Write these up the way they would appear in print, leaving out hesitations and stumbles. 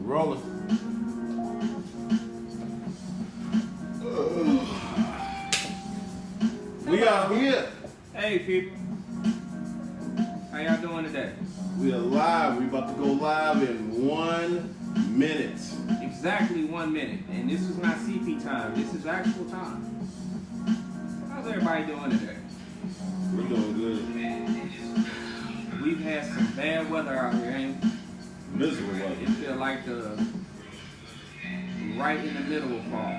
Rolling. We are here. Hey people, how y'all doing today? We are live. We about to go live in 1 minute. Exactly 1 minute, and this is not CP time. This is actual time. How's everybody doing today? We're doing good. We've had some bad weather out here, ain't we? Miserable weather. It feel like the right in the middle of fall.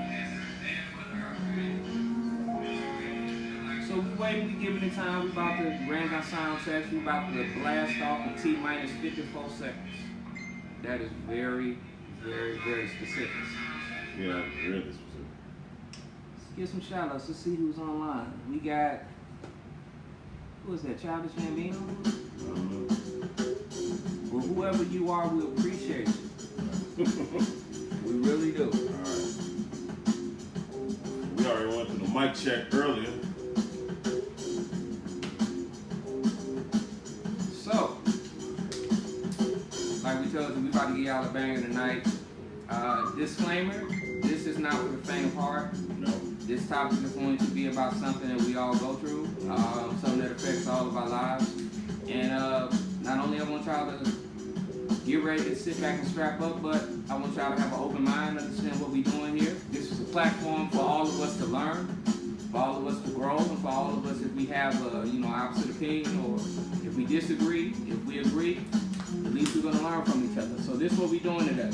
So we waiting, we giving it time. We about to ran our sound checks. We about to blast off in T-minus 54 seconds. That is very, very, very specific. Yeah, really specific. Let's get some shout outs. Let's see who's online. We got, who is that, Childish Gambino? Well, whoever you are, we appreciate you. We really do. Alright. We already went through the mic check earlier. So, like we told you, we about to get y'all a banger tonight. Disclaimer, this is not for the faint of heart. No. This topic is going to be about something that we all go through, something that affects all of our lives. And not only I want y'all to get ready to sit back and strap up, but I want y'all to have an open mind, understand what we're doing here. This is a platform for all of us to learn, for all of us to grow, and for all of us if we have opposite opinion, or if we disagree, if we agree, at least we're going to learn from each other. So this is what we're doing today.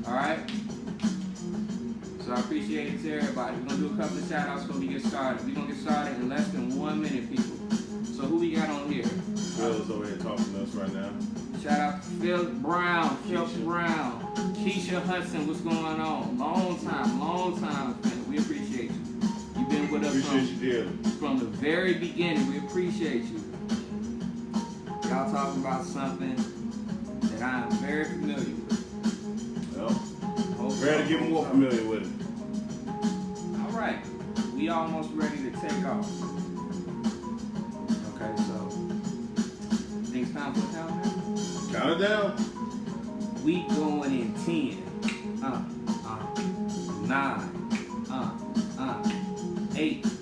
All right? So I appreciate it to everybody. We're going to do a couple of shout outs before we get started. We're going to get started in less than 1 minute, people. So who we got on here? Phil's over here talking to us right now. Shout out to Phil Brown, Keisha Hudson, what's going on? Long time, fan. We appreciate you. You've been with us from the very beginning. We appreciate you. Y'all talking about something that I am very familiar with. Well, ready to get more familiar with it. All right, we almost ready to take off. Okay, so things time for a countdown. Count it down. We going in 10, 9, 8, 7,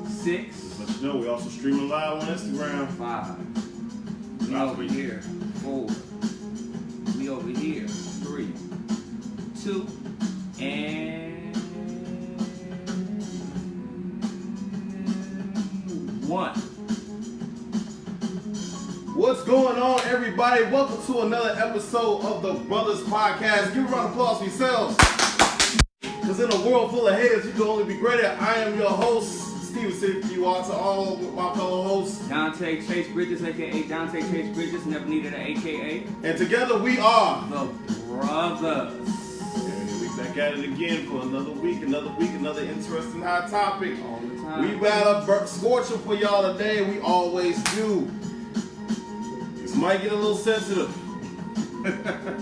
6. Let you know we also streaming live on Instagram. 5. We over here. 4. We over here. 3, 2, and 1. What's going on, everybody? Welcome to another episode of the Brothers Podcast. Give a round of applause for yourselves. Because in a world full of haters, you can only be greater. I am your host, Steven City. You are to all of my fellow hosts. Donte Chase Bridges, a.k.a. Donte Chase Bridges. Never needed an a.k.a. And together we are the Brothers. And we back at it again for another week, another interesting hot topic. All the time. We got a scorcher for y'all today. We always do. This might get a little sensitive.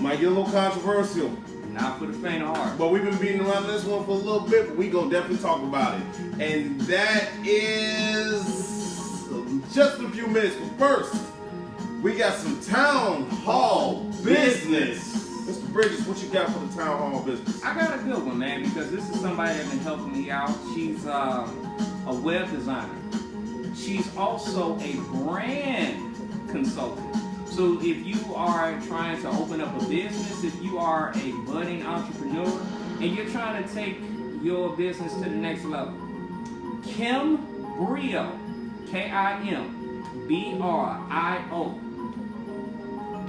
Might get a little controversial. Not for the faint of heart. But we've been beating around this one for a little bit, but we gonna definitely talk about it. And that is just in a few minutes. But first, we got some town hall business. Mr. Bridges, what you got for the town hall business? I got a good one, man, because this is somebody that's been helping me out. She's a web designer. She's also a brand consultant. So if you are trying to open up a business, if you are a budding entrepreneur, and you're trying to take your business to the next level, Kim Brio, Kimbrio.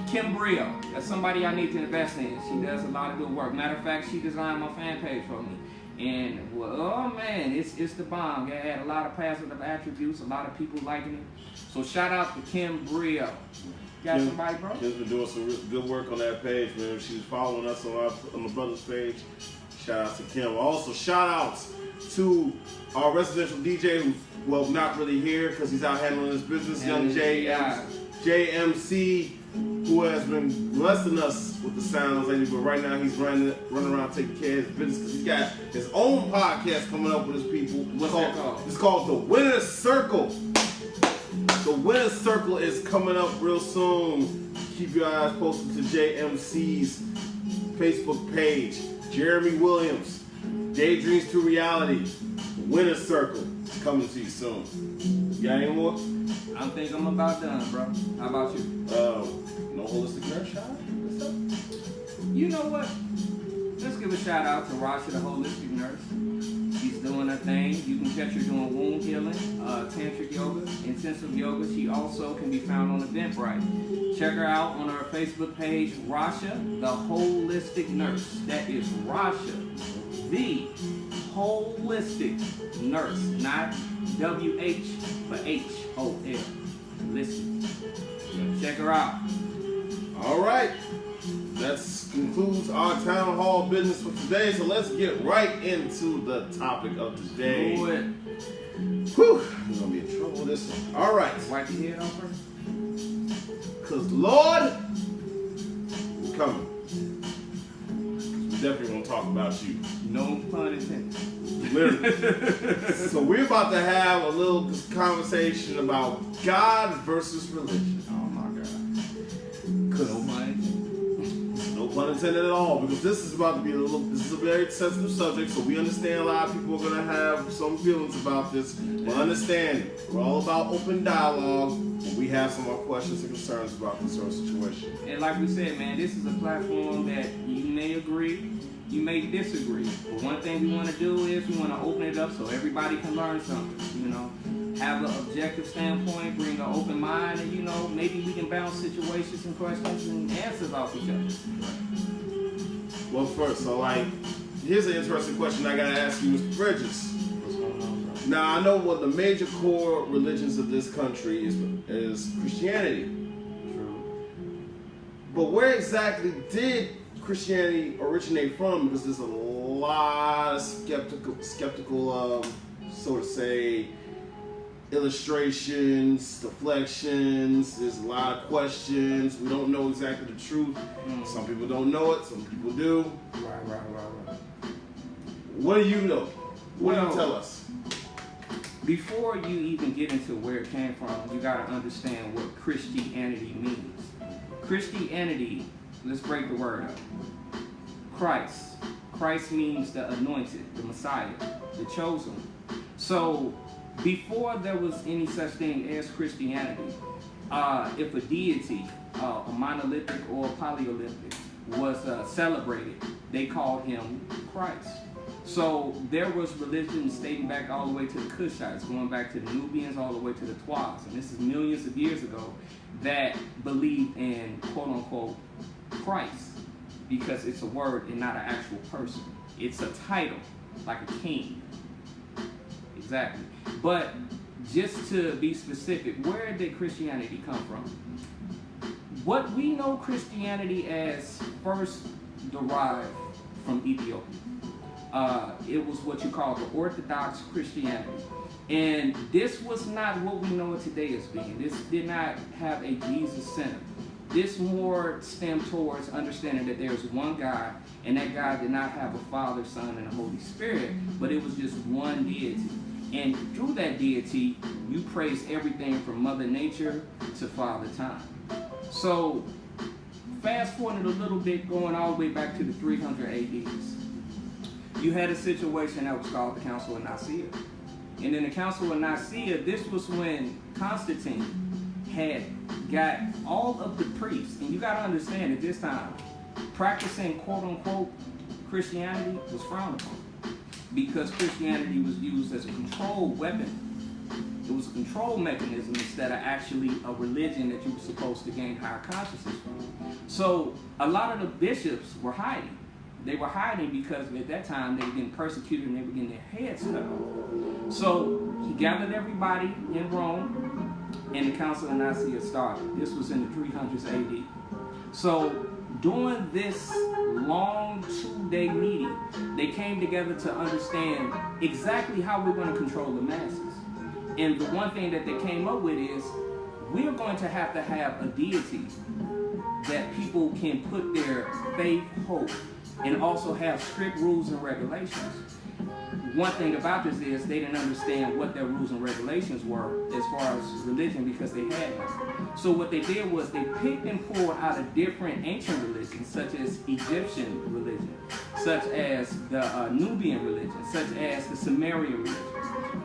Kim Brio, that's somebody I need to invest in. She does a lot of good work. Matter of fact, she designed my fan page for me. And, well, oh man, it's the bomb. It had a lot of positive attributes, a lot of people liking it. So shout out to Kim Brio. Got somebody, bro? Kim's been doing some good work on that page, man. She's following us on the Brothers page. Shout out to Kim. Also, shout outs to our residential DJ who's, well, not really here because he's out handling his business, young JMC, who has been blessing us with the sounds lately, but right now he's running around taking care of his business because he's got his own podcast coming up with his people. What's that called? It's called The Winner's Circle. The The winner's circle is coming up real soon. Keep your eyes posted to JMC's Facebook page. Jeremy Williams, Daydreams to Reality. The winner's circle is coming to you soon. You got any more? I think I'm about done, bro. How about you? No holistic nurse shot? You know what? Let's give a shout out to Rasha, the holistic nurse. She's doing her thing. You can catch her doing wound healing, tantric yoga, intensive yoga. She also can be found on Eventbrite. Check her out on her Facebook page, Rasha, the holistic nurse. That is Rasha, the holistic nurse, not WH, but HOL. Listen. Check her out. All right. That concludes our town hall business for today. So let's get right into the topic of today. Do it. Whew, we're gonna be in trouble with this one. All right. Wipe your head off first. Cause Lord, we're coming. We definitely gonna talk about you. No pun intended. Literally. So we're about to have a little conversation about God versus religion. Oh my God. Cause No pun intended. no pun intended at all, because this is about to be this is a very sensitive subject, so we understand a lot of people are going to have some feelings about this, but understand, we're all about open dialogue, and we have some more questions and concerns about this sort of situation. And like we said, man, this is a platform that you may agree, you may disagree. But one thing we want to do is we want to open it up so everybody can learn something, you know. Have an objective standpoint, bring an open mind, and you know, maybe we can bounce situations and questions and answers off each other. Well, first, so here's an interesting question I gotta ask you, Mr. Bridges. What's going on, bro? Now, I know what the major core religions of this country is Christianity. True. But where exactly did Christianity originate from? Because there's a lot of skeptical, so to say, illustrations, deflections. There's a lot of questions. We don't know exactly the truth. Some people don't know it. Some people do. Right. What do you know? What do you Well, tell us? Before you even get into where it came from, you got to understand what Christianity means. Christianity, let's break the word up. Christ. Christ means the anointed, the Messiah, the chosen. So before there was any such thing as Christianity, if a deity, a monolithic or polyolithic, was celebrated, they called him Christ. So there was religions dating back all the way to the Kushites, going back to the Nubians, all the way to the Twas, and this is millions of years ago, that believed in quote-unquote Christ, because it's a word and not an actual person. It's a title, like a king. Exactly. But just to be specific, where did Christianity come from? What we know Christianity as first derived from Ethiopia. It was what you call the Orthodox Christianity. And this was not what we know it today as being. This did not have a Jesus center. This more stemmed towards understanding that there's one God, and that God did not have a Father, Son, and a Holy Spirit, but it was just one deity. And through that deity, you praise everything from Mother Nature to Father Time. So, fast forward a little bit, going all the way back to the 300 ADs. You had a situation that was called the Council of Nicaea. And in the Council of Nicaea, this was when Constantine had got all of the priests, and you got to understand at this time, practicing quote-unquote Christianity was frowned upon, because Christianity was used as a control weapon. It was a control mechanism instead of actually a religion that you were supposed to gain higher consciousness from. So a lot of the bishops were hiding. They were hiding because at that time they were getting persecuted and they were getting their heads cut off. So he gathered everybody in Rome, and the Council of Nicaea started. This was in the 300s AD. So during this long 2-day meeting, they came together to understand exactly how we're going to control the masses. And the one thing that they came up with is, we're going to have a deity that people can put their faith, hope, and also have strict rules and regulations. one thing about this is they didn't understand what their rules and regulations were as far as religion because they had none. So what they did was they picked and pulled out of different ancient religions, such as Egyptian religion, such as the Nubian religion, such as the Sumerian religion.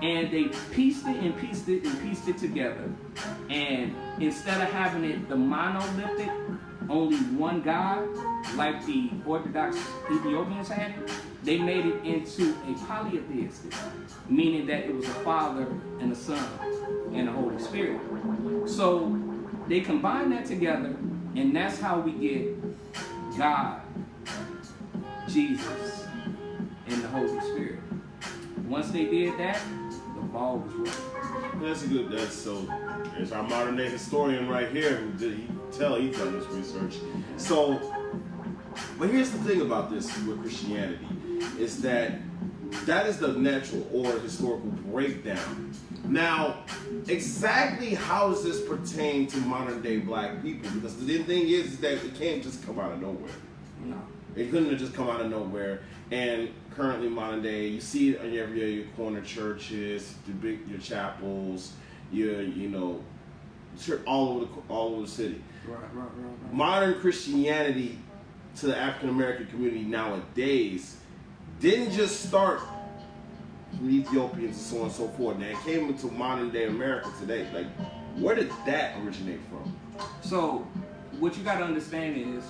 And they pieced it and pieced it and pieced it together. And instead of having it the monolithic, only one God, like the Orthodox Ethiopians had it, they made it into a polytheistic, meaning that it was a Father and a Son and a Holy Spirit. So they combined that together, and that's how we get God, Jesus, and the Holy Spirit. Once they did that, the ball was rolling. That's good. There's our modern day historian right here who he's done this research. So, but here's the thing about this with Christianity, is that is the natural or historical breakdown. Now, exactly how does this pertain to modern day black people? Because the thing is that it can't just come out of nowhere. No. It couldn't have just come out of nowhere. And currently, modern day, you see it on your corner churches, your chapels, all over the city. Right. Modern Christianity to the African American community nowadays didn't just start from Ethiopians and so on and so forth. Now it came into modern day America today. Like, where did that originate from? So, what you got to understand is,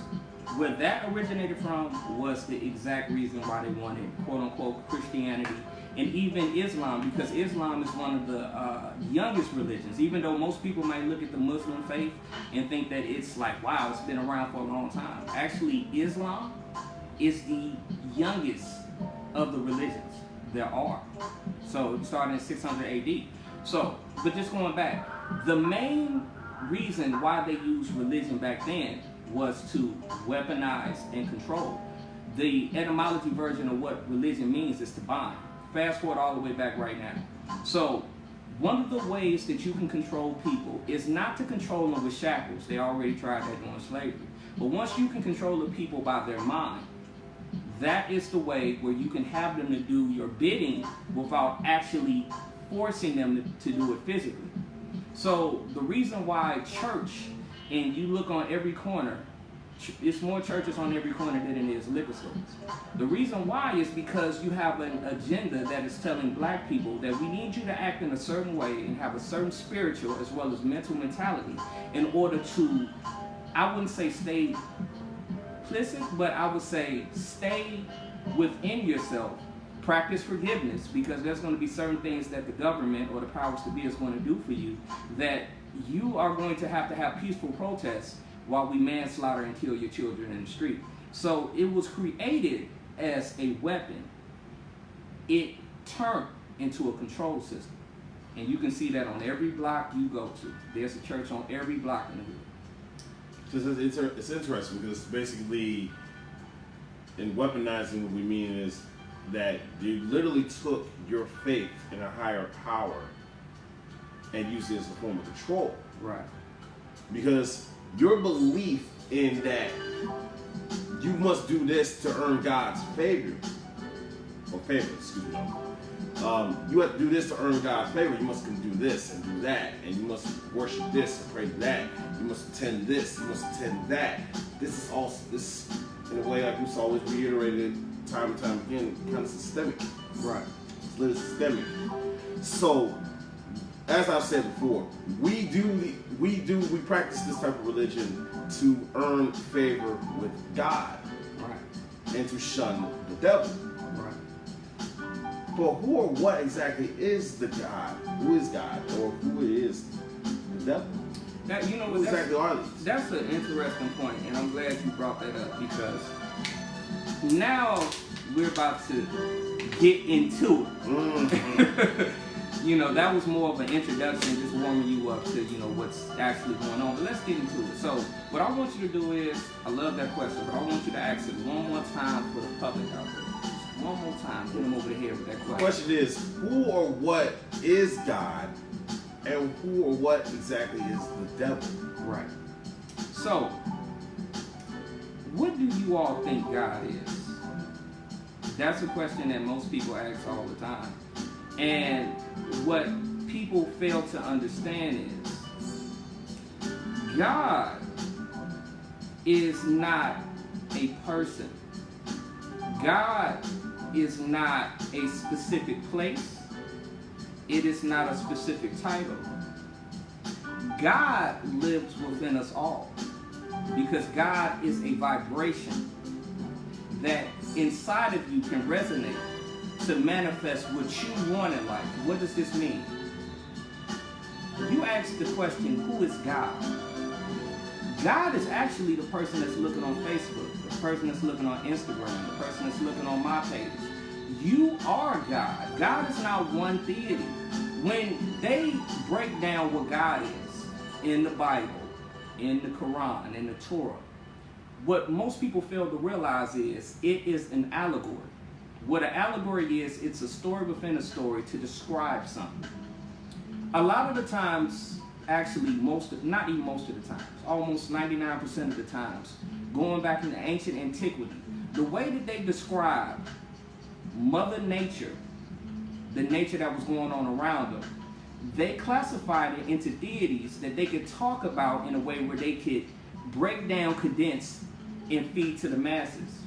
where that originated from was the exact reason why they wanted, quote unquote, Christianity and even Islam, because Islam is one of the youngest religions. Even though most people might look at the Muslim faith and think that it's like, wow, it's been around for a long time. Actually, Islam is the youngest of the religions there are. So it started in 600 AD. So, but just going back, the main reason why they used religion back then was to weaponize and control. The etymology version of what religion means is to bind. Fast forward all the way back right now. So one of the ways that you can control people is not to control them with shackles. They already tried that during slavery. But once you can control the people by their mind, that is the way where you can have them to do your bidding without actually forcing them to do it physically. So the reason why church, and you look on every corner, it's more churches on every corner than it is liquor stores. The reason why is because you have an agenda that is telling black people that we need you to act in a certain way and have a certain spiritual as well as mental mentality in order to, I wouldn't say stay implicit, but I would say stay within yourself. Practice forgiveness, because there's going to be certain things that the government or the powers to be is going to do for you that you are going to have peaceful protests while we manslaughter and kill your children in the street. So it was created as a weapon. It turned into a control system. And you can see that on every block you go to. There's a church on every block in the world. It's interesting because basically, in weaponizing, what we mean is that you literally took your faith in a higher power and used it as a form of control. Right. Because your belief in that you must do this to earn God's favor, you have to do this to earn God's favor. You must do this and do that, and you must worship this and pray that. You must attend this, you must attend that. This is all, this, in a way, like we've always reiterated time and time again, kind of systemic. Right. It's a little systemic. So, as I've said before, we practice this type of religion to earn favor with God, Right. and to shun the devil. Right. But who or what exactly is the God? Who is God, or who is the devil? Now, you know Who what? exactly are these? That's an interesting point, and I'm glad you brought that up, because now we're about to get into it. Mm-hmm. You know, that was more of an introduction, just warming you up to, you know, what's actually going on. But let's get into it. So, what I want you to do is, I love that question, but I want you to ask it one more time for the public out there. Just one more time, hit them over the head with that question. The question is, who or what is God, and who or what exactly is the devil? Right. So, what do you all think God is? That's a question that most people ask all the time. And what people fail to understand is God is not a person. God is not a specific place. It is not a specific title. God lives within us all because God is a vibration that inside of you can resonate to manifest what you want in life. What does this mean? You ask the question, who is God? God is actually the person that's looking on Facebook, the person that's looking on Instagram, the person that's looking on my pages. You are God. God is not one deity. When they break down what God is in the Bible, in the Quran, in the Torah, what most people fail to realize is it is an allegory. What an allegory is, it's a story within a story to describe something. A lot of the times, actually not even most of the times, almost 99% of the times, going back into ancient antiquity, the way that they describe Mother Nature, the nature that was going on around them, they classified it into deities that they could talk about in a way where they could break down, condense, and feed to the masses.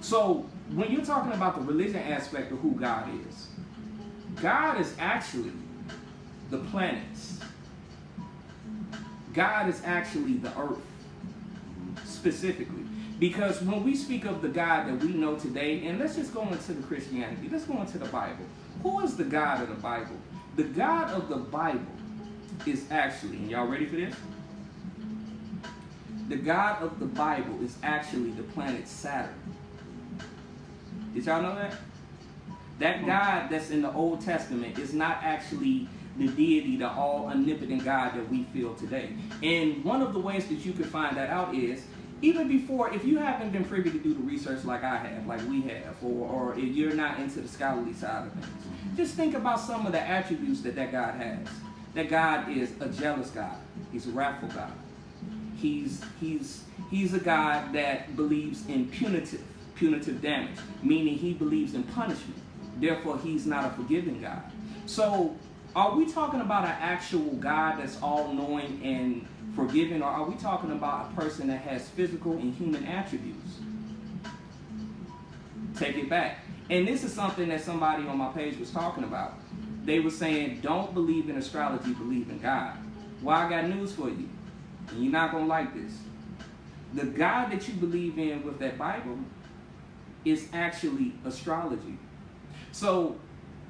So when you're talking about the religion aspect of who God is actually the planets. God is actually the earth, specifically. Because when we speak of the God that we know today, and let's just go into the Christianity, let's go into the Bible. Who is the God of the Bible? The God of the Bible is actually, and y'all ready for this? The God of the Bible is actually the planet Saturn. Did y'all know that? That God that's in the Old Testament is not actually the deity, the all-omnipotent God that we feel today. And one of the ways that you can find that out is, even before, if you haven't been privy to do the research like I have, like we have, or if you're not into the scholarly side of things, just think about some of the attributes that God has. That God is a jealous God. He's a wrathful God. He's a God that believes in punitive damage, meaning he believes in punishment. Therefore, he's not a forgiving God. So, are we talking about an actual God that's all-knowing and forgiving, or are we talking about a person that has physical and human attributes? Take it back. And this is something that somebody on my page was talking about. They were saying, don't believe in astrology, believe in God. Well, I got news for you. And you're not going to like this. The God that you believe in with that Bible is actually astrology. So,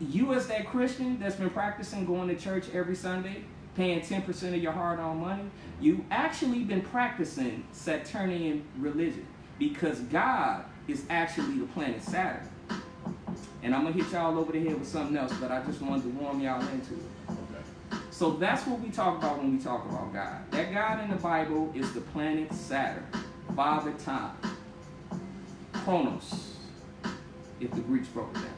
you as that Christian that's been practicing going to church every Sunday, paying 10% of your hard-earned money, you actually been practicing Saturnian religion, because God is actually the planet Saturn. And I'm going to hit y'all over the head with something else, but I just wanted to warm y'all into it. Okay. So that's what we talk about when we talk about God. That God in the Bible is the planet Saturn, Father Time, Chronos, if the Greeks broke it down.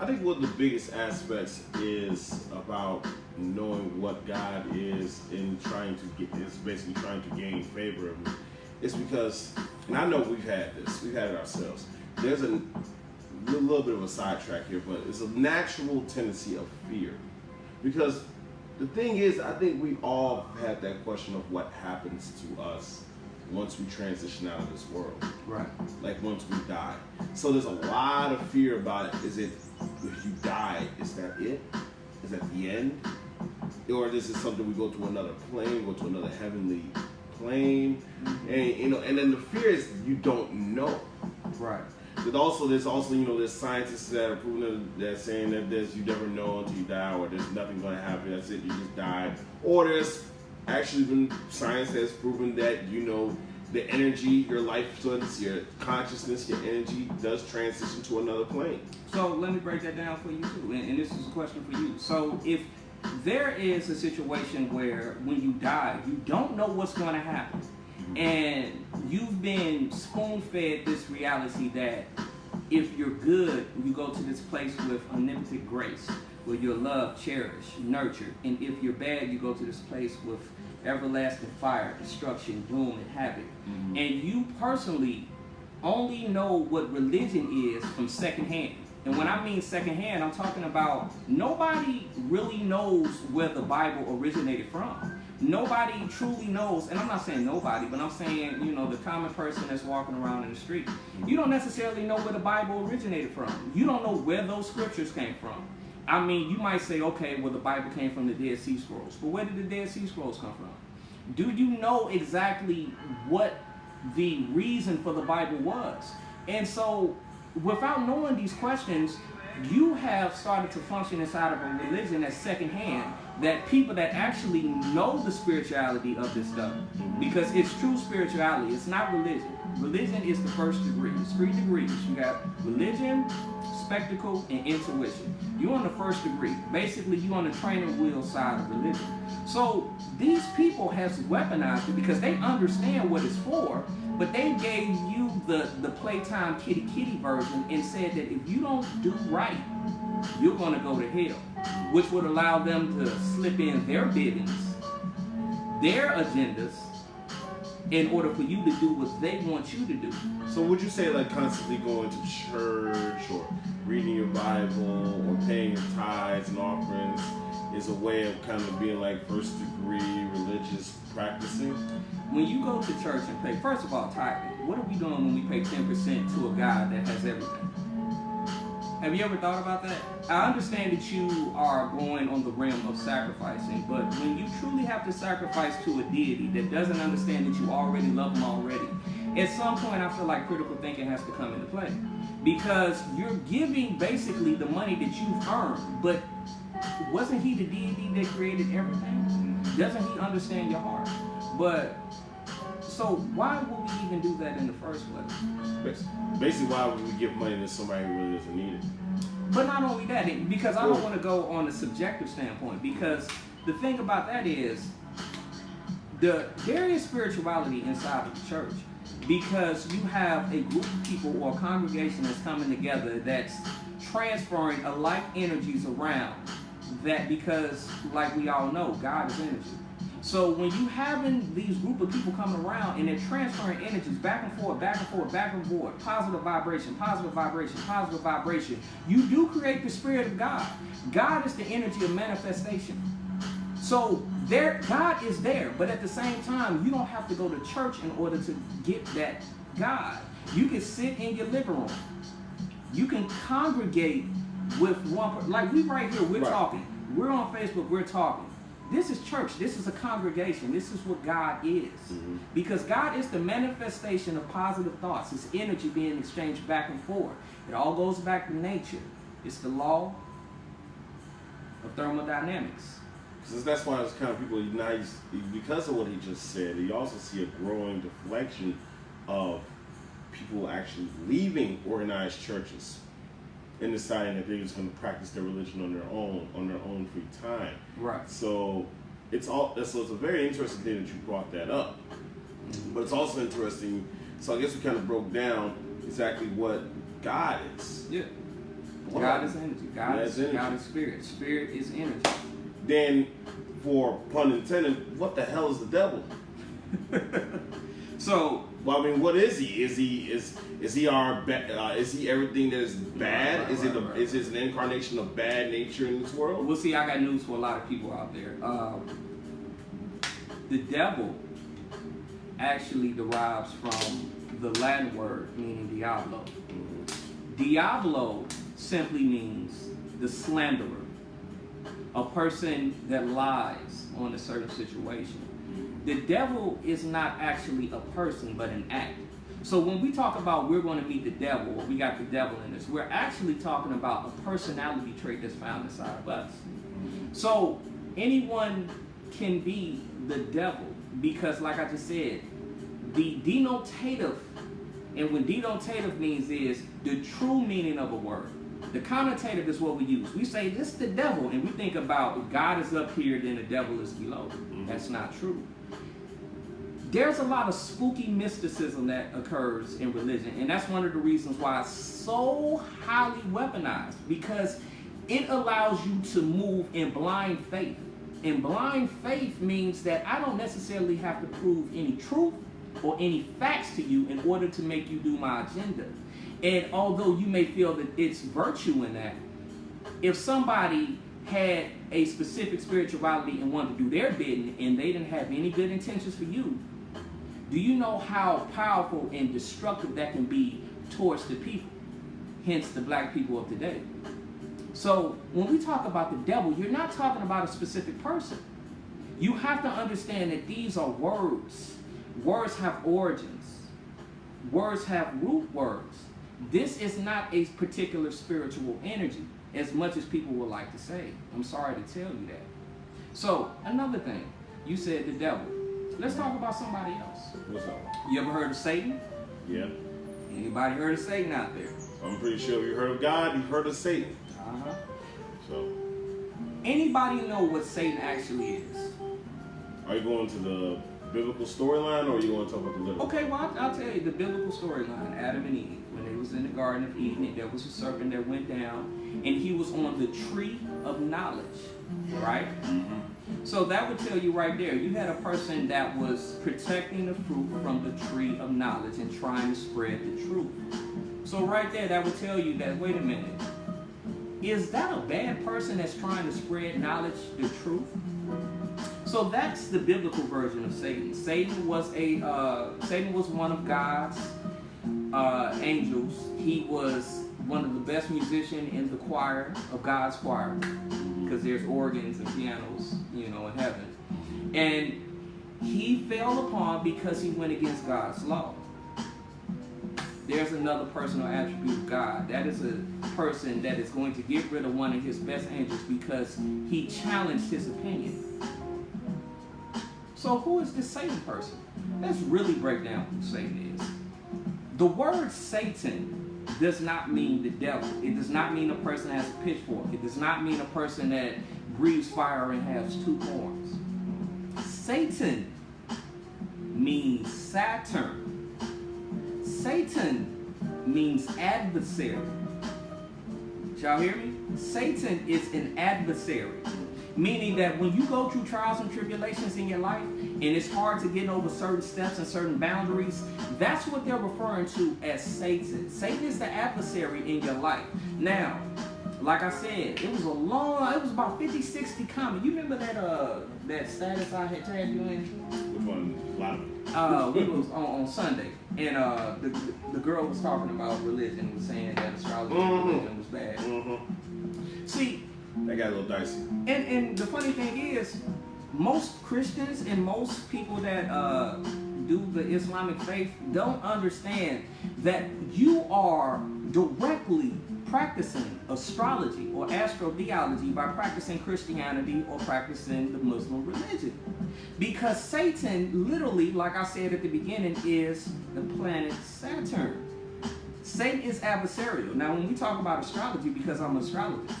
I think one of the biggest aspects is about knowing what God is and basically trying to gain favor of him. It's because, and I know we've had it ourselves. There's a little bit of a sidetrack here, but it's a natural tendency of fear. Because the thing is, I think we all have that question of what happens to us once we transition out of this world. Right. Like once we die. So there's a lot of fear about it. Is it, if you die, is that it? Is that the end? Or is it something we go to another plane, go to another heavenly plane? And and then the fear is you don't know. Right. But also there's there's scientists that are proving that saying that you never know until you die, or there's nothing going to happen. That's it. You just die. Or there's actually been science has proven that the energy, your life force, your consciousness, your energy does transition to another plane. So let me break that down for you too, and this is a question for you. So if there is a situation where when you die, you don't know what's going to happen, and you've been spoon-fed this reality that if you're good, you go to this place with omnipotent grace, where you're loved, cherished, nurtured, and if you're bad, you go to this place with everlasting fire, destruction, doom, and havoc. And you personally only know what religion is from secondhand. And when I mean secondhand, I'm talking about nobody really knows where the Bible originated from. Nobody truly knows, and I'm not saying nobody, but I'm saying, the common person that's walking around in the street. You don't necessarily know where the Bible originated from. You don't know where those scriptures came from. I mean, you might say, okay, well, the Bible came from the Dead Sea Scrolls. But where did the Dead Sea Scrolls come from? Do you know exactly what the reason for the Bible was? And so, without knowing these questions, you have started to function inside of a religion that's secondhand, that people that actually know the spirituality of this stuff, because it's true spirituality, it's not religion. Religion is the first degree. It's 3 degrees. You got religion, spectacle, and intuition. You're on the first degree. Basically, you're on the training wheel side of religion. So these people have weaponized it because they understand what it's for, but they gave you the playtime kitty version and said that if you don't do right, you're going to go to hell, which would allow them to slip in their biddings, their agendas, in order for you to do what they want you to do. So would you say like constantly going to church or reading your Bible or paying your tithes and offerings is a way of kind of being like first degree religious practicing? When you go to church and pay, first of all, tithing, what are we doing when we pay 10% to a God that has everything? Have you ever thought about that? I understand that you are going on the rim of sacrificing, but when you truly have to sacrifice to a deity that doesn't understand that you already love him already, at some point I feel like critical thinking has to come into play. Because you're giving basically the money that you've earned, but wasn't he the deity that created everything? Doesn't he understand your heart? But, so why would we even do that in the first place? Basically, why would we give money to somebody who really doesn't need it? But not only that, because I don't want to go on a subjective standpoint, because the thing about that is, there is spirituality inside of the church, because you have a group of people or a congregation that's coming together that's transferring alike energies around that, because like we all know, God is energy. So when you having these group of people coming around and they're transferring energies back and forth, back and forth, back and forth, positive vibration, positive vibration, positive vibration, you do create the spirit of God. God is the energy of manifestation. So God is there, but at the same time, you don't have to go to church in order to get that God. You can sit in your living room. You can congregate with one person. Like we right here, we're talking. We're on Facebook, we're talking. This is church. This is a congregation. This is what God is. Mm-hmm. Because God is the manifestation of positive thoughts. It's energy being exchanged back and forth. It all goes back to nature. It's the law of thermodynamics. Because that's why it's kind of people nice, because of what he just said, you also see a growing deflection of people actually leaving organized churches and deciding that they're just going to practice their religion on their own free time. Right. So it's a very interesting thing that you brought that up. But it's also interesting. So I guess we kind of broke down exactly what God is. Yeah. God is energy. God is spirit. Spirit is energy. Then, for pun intended, what the hell is the devil? So, well, I mean, what is he? Is he everything that is bad? Is it an incarnation of bad nature in this world? Well, see, I got news for a lot of people out there. The devil actually derives from the Latin word meaning diablo. Mm-hmm. Diablo simply means the slanderer, a person that lies on a certain situation. The devil is not actually a person, but an act. So when we talk about we're going to meet the devil, or we got the devil in us, we're actually talking about a personality trait that's found inside of us. So anyone can be the devil, because like I just said, the denotative, and what denotative means is the true meaning of a word. The connotative is what we use. We say this is the devil, and we think about God is up here, then the devil is below. Mm-hmm. That's not true. There's a lot of spooky mysticism that occurs in religion, and that's one of the reasons why it's so highly weaponized, because it allows you to move in blind faith. And blind faith means that I don't necessarily have to prove any truth. or any facts to you in order to make you do my agenda. And although you may feel that it's virtue in that, if somebody had a specific spirituality and wanted to do their bidding and they didn't have any good intentions for you, do you know how powerful and destructive that can be towards the people, hence the black people of today? So when we talk about the devil, you're not talking about a specific person. You have to understand that these are words. Words have origins. Words have root words. This is not a particular spiritual energy, as much as people would like to say. I'm sorry to tell you that. So, another thing, you said the devil. Let's talk about somebody else. What's up? You ever heard of Satan? Yeah. Anybody heard of Satan out there? I'm pretty sure if you heard of God, you've heard of Satan. Uh-huh. So, Anybody know what Satan actually is? are you going to the biblical storyline, or are you going to talk about the literal? Okay, well, I'll tell you the biblical storyline. Adam and Eve, when they was in the Garden of Eden, there was a serpent that went down, and he was on the tree of knowledge, right? Mm-hmm. So that would tell you right there, you had a person that was protecting the fruit from the tree of knowledge and trying to spread the truth. So right there, that would tell you that, wait a minute, is that a bad person that's trying to spread knowledge, the truth? So that's the biblical version of Satan. Satan was one of God's angels. He was one of the best musicians in the choir of God's choir, because there's organs and pianos, in heaven. And he fell upon because he went against God's law. There's another personal attribute of God. That is a person that is going to get rid of one of his best angels because he challenged his opinion. So who is this Satan person? Let's really break down who Satan is. The word Satan does not mean the devil. It does not mean a person that has a pitchfork. It does not mean a person that breathes fire and has two horns. Satan means Saturn. Satan means adversary. Y'all hear me? Satan is an adversary. Meaning that when you go through trials and tribulations in your life, and it's hard to get over certain steps and certain boundaries, that's what they're referring to as Satan. Satan is the adversary in your life. Now, like I said, it was about 50, 60 comments. You remember that status I had tagged you in? Which one? A lot of them. We was on Sunday, and the girl was talking about religion, was saying that astrology and religion was bad. Mm-hmm. See, that got a little dicey. And the funny thing is, most Christians and most people that do the Islamic faith don't understand that you are directly practicing astrology or astrotheology by practicing Christianity or practicing the Muslim religion. Because Satan, literally, like I said at the beginning, is the planet Saturn. Satan is adversarial. Now, when we talk about astrology, because I'm an astrologist,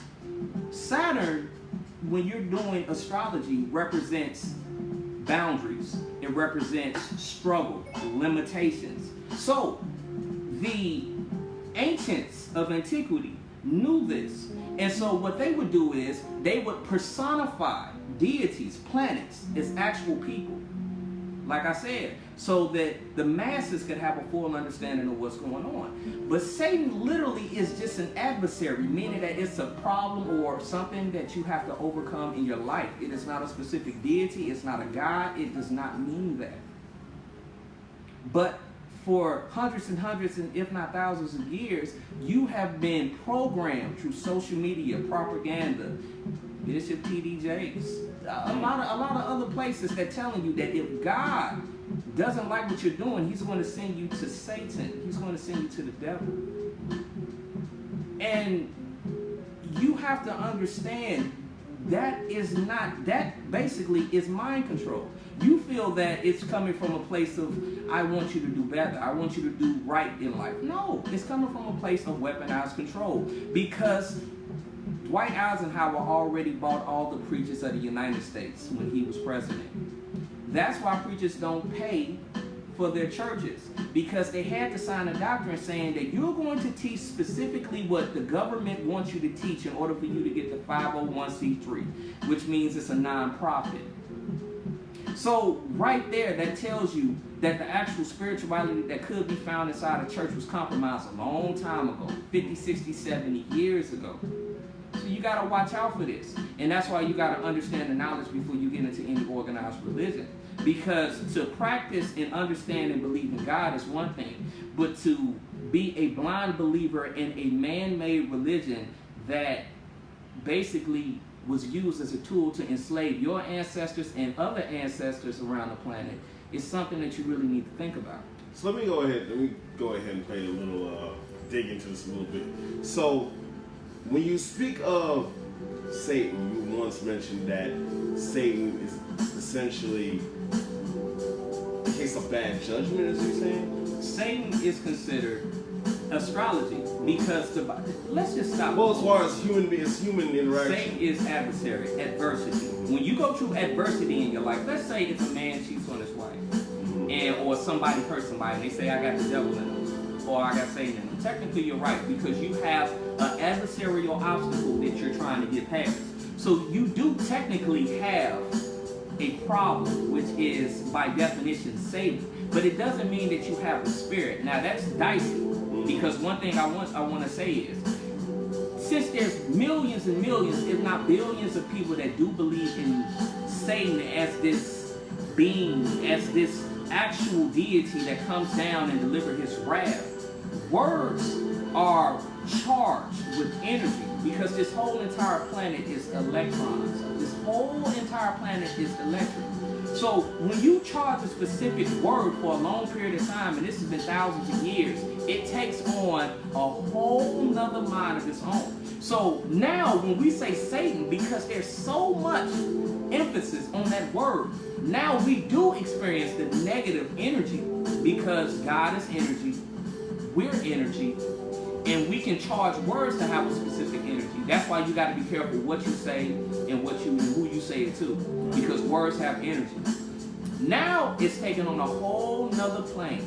Saturn, when you're doing astrology, represents boundaries. It represents struggle, limitations. So, the ancients of antiquity knew this. And so what they would do is they would personify deities, planets, as actual people. Like I said, so that the masses could have a full understanding of what's going on. But Satan literally is just an adversary, meaning that it's a problem or something that you have to overcome in your life. It is not a specific deity. It's not a god. It does not mean that. But for hundreds and hundreds, and if not thousands of years, you have been programmed through social media, propaganda, Bishop T.D. Jakes, a lot of other places that telling you that if God doesn't like what you're doing, he's going to send you to Satan. He's going to send you to the devil. And you have to understand that basically is mind control. You feel that it's coming from a place of, I want you to do better. I want you to do right in life. No, it's coming from a place of weaponized control. Because Dwight Eisenhower already bought all the preachers of the United States when he was president. That's why preachers don't pay for their churches, because they had to sign a doctrine saying that you're going to teach specifically what the government wants you to teach in order for you to get the 501c3, which means it's a non-profit. So right there, that tells you that the actual spirituality that could be found inside a church was compromised a long time ago, 50, 60, 70 years ago. So you got to watch out for this. And that's why you got to understand the knowledge before you get into any organized religion. Because to practice and understand and believe in God is one thing, but to be a blind believer in a man-made religion that basically was used as a tool to enslave your ancestors and other ancestors around the planet is something that you really need to think about. So let me go ahead and play a little dig into this a little bit. So when you speak of Satan, you once mentioned that Satan is essentially a case of bad judgment, as you're saying? Satan is considered astrology because let's just stop. Well, as far as human interaction, Satan is adversary, adversity. When you go through adversity in your life, let's say it's a man cheats on his wife, or somebody hurts somebody, and they say, I got the devil in them, or I got Satan in them. Technically, you're right, because you have an adversarial obstacle that you're trying to get past. So you do technically have a problem, which is by definition Satan. But it doesn't mean that you have a spirit. Now that's dicey, because one thing I want to say is, since there's millions and millions, if not billions of people that do believe in Satan as this being, as this actual deity that comes down and delivers his wrath, words are charged with energy, because this whole entire planet is electrons. This whole entire planet is electric. So when you charge a specific word for a long period of time, and this has been thousands of years, it takes on a whole nother mind of its own. So now when we say Satan, because there's so much emphasis on that word, now we do experience the negative energy, because God is energy, we're energy, and we can charge words to have a specific energy. That's why you got to be careful what you say and who you say it to, because words have energy. Now it's taken on a whole nother plane.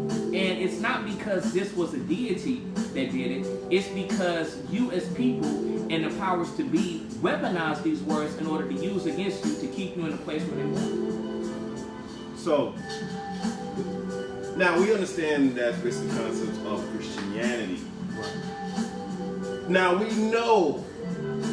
And it's not because this was a deity that did it. It's because you as people and the powers to be weaponize these words in order to use against you to keep you in a place where they want. So now we understand that basic concept of Christianity. Now we know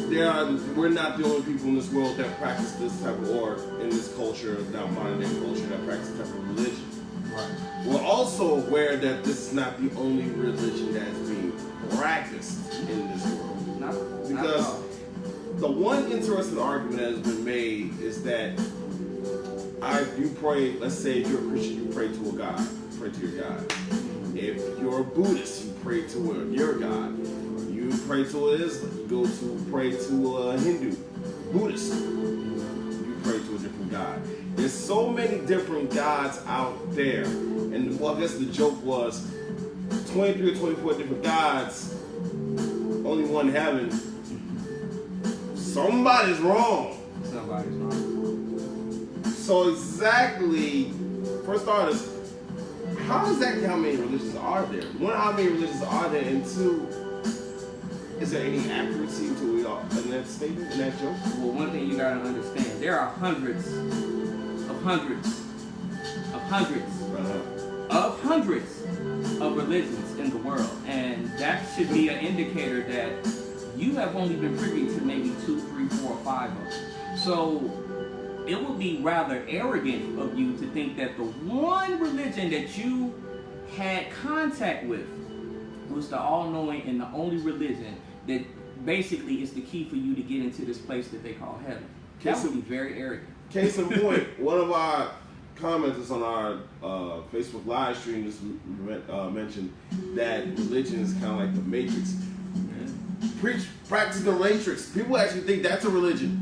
we're not the only people in this world that practice this type of, or in this culture, now modern day culture, that practice this type of religion. Right. We're also aware that this is not the only religion that is being practiced in this world. Because the one interesting argument that has been made is that you pray, let's say if you're a Christian, you pray to a God, you pray to your God. If you're a Buddhist, you pray to your God. You pray to an Islam, you go to pray to a Hindu, Buddhist, you pray to a different God. There's so many different gods out there. And well, I guess the joke was 23 or 24 different gods, only one heaven. Somebody's wrong. Somebody's wrong. So exactly, for starters, how many religions are there? One, how many religions are there? And two, is there any accuracy to it all in that statement, in that joke? Well, one thing you gotta understand, there are hundreds of religions in the world, and that should be an indicator that you have only been privy to maybe 2, 3, 4, 5 of them. So it would be rather arrogant of you to think that the one religion that you had contact with was the all-knowing and the only religion that basically is the key for you to get into this place that they call heaven. That would be very arrogant. Case in point, one of our commenters on our Facebook live stream just mentioned that religion is kind of like the Matrix. Practice the Matrix. People actually think that's a religion.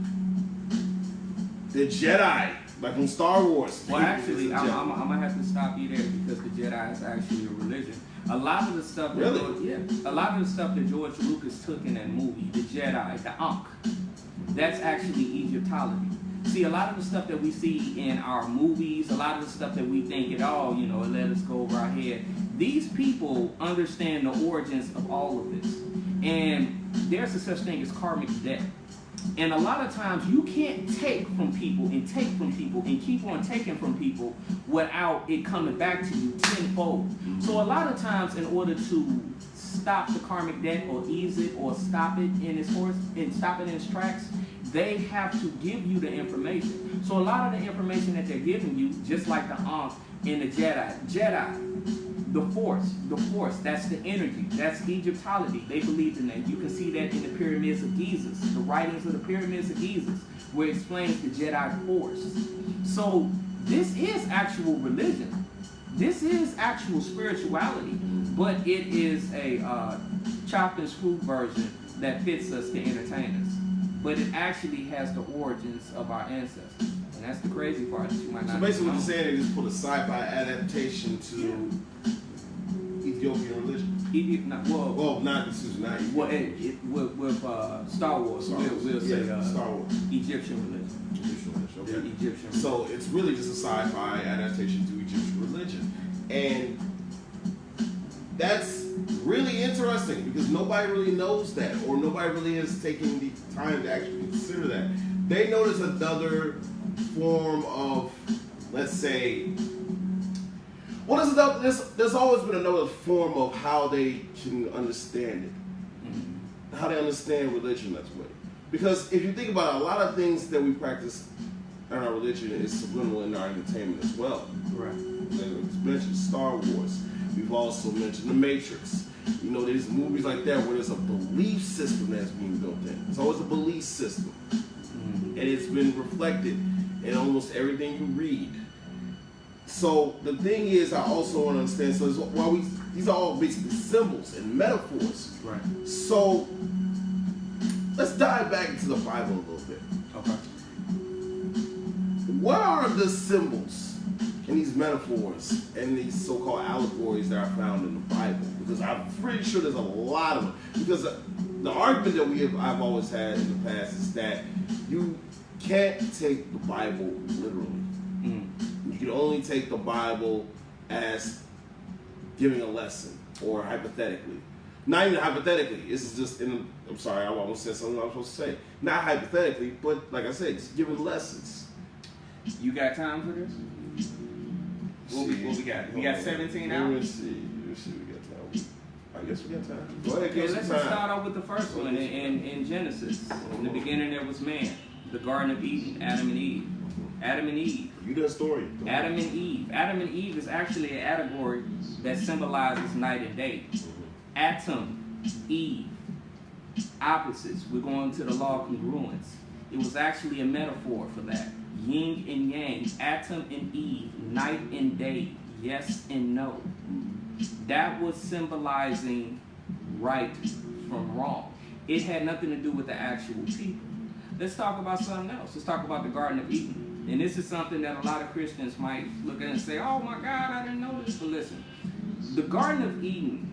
The Jedi, like from Star Wars. Well, actually, I'm gonna have to stop you there, because the Jedi is actually a religion. A lot of the stuff that a lot of the stuff that George Lucas took in that movie, the Jedi, the Ankh, that's actually Egyptology. See, a lot of the stuff that we see in our movies, a lot of the stuff that we think it all, let us go over our head. These people understand the origins of all of this. And there's a such thing as karmic debt. And a lot of times you can't take from people and take from people and keep on taking from people without it coming back to you tenfold. So a lot of times, in order to stop the karmic debt or ease it or stop it in its course and stop it in its tracks, they have to give you the information. So a lot of the information that they're giving you, just like the Ankh and the Jedi, the force, that's the energy, that's Egyptology. They believed in that. You can see that in the pyramids of Giza, the writings of the pyramids of Giza, where it explains the Jedi force. So this is actual religion. This is actual spirituality, but it is a chopped and screwed version that fits us to entertain us. But it actually has the origins of our ancestors. And that's the crazy part that you might not know. So basically what you're saying is just put a sci-fi adaptation to Ethiopian religion? With Star Wars, we'll say Star Wars. Egyptian religion. Okay. Egyptian religion. So it's really just a sci-fi adaptation to Egyptian religion. And that's really interesting because nobody really knows that, or nobody really has taken the time to actually consider that. They notice another form of, let's say, there's always been another form of how they can understand it, how they understand religion that way. Because if you think about it, a lot of things that we practice in our religion is subliminal in our entertainment as well. Right. We've mentioned Star Wars. We've also mentioned The Matrix. You know, there's movies like that where there's a belief system that's being built in. It's always a belief system. And it's been reflected in almost everything you read. So the thing is, I also want to understand, so these are all basically symbols and metaphors. Right. So let's dive back into the Bible a little bit. Okay. What are the symbols and these metaphors and these so-called allegories that are found in the Bible? Because I'm pretty sure there's a lot of them. Because the argument that I've always had in the past is that you can't take the Bible literally. You can only take the Bible as giving a lesson, or hypothetically. Not even hypothetically. This is just I'm sorry, I almost said something I was supposed to say. Not hypothetically, but like I said, just giving lessons. You got time for this? What we got? We got 17 hours? Let's see, we got time. I guess we got time. Go ahead, Okay, let's just start off with the first one in Genesis. In the beginning there was man, the Garden of Eden, Adam and Eve. Adam and Eve. You did a story. Adam and Eve. Adam and Eve is actually an allegory that symbolizes night and day. Atom, Eve, opposites. We're going to the law of congruence. It was actually a metaphor for that. Yin and yang, Atom and Eve, night and day, yes and no. That was symbolizing right from wrong. It had nothing to do with the actual people. Let's talk about something else. Let's talk about the Garden of Eden. And this is something that a lot of Christians might look at and say, oh my God, I didn't know this. But listen, the Garden of Eden,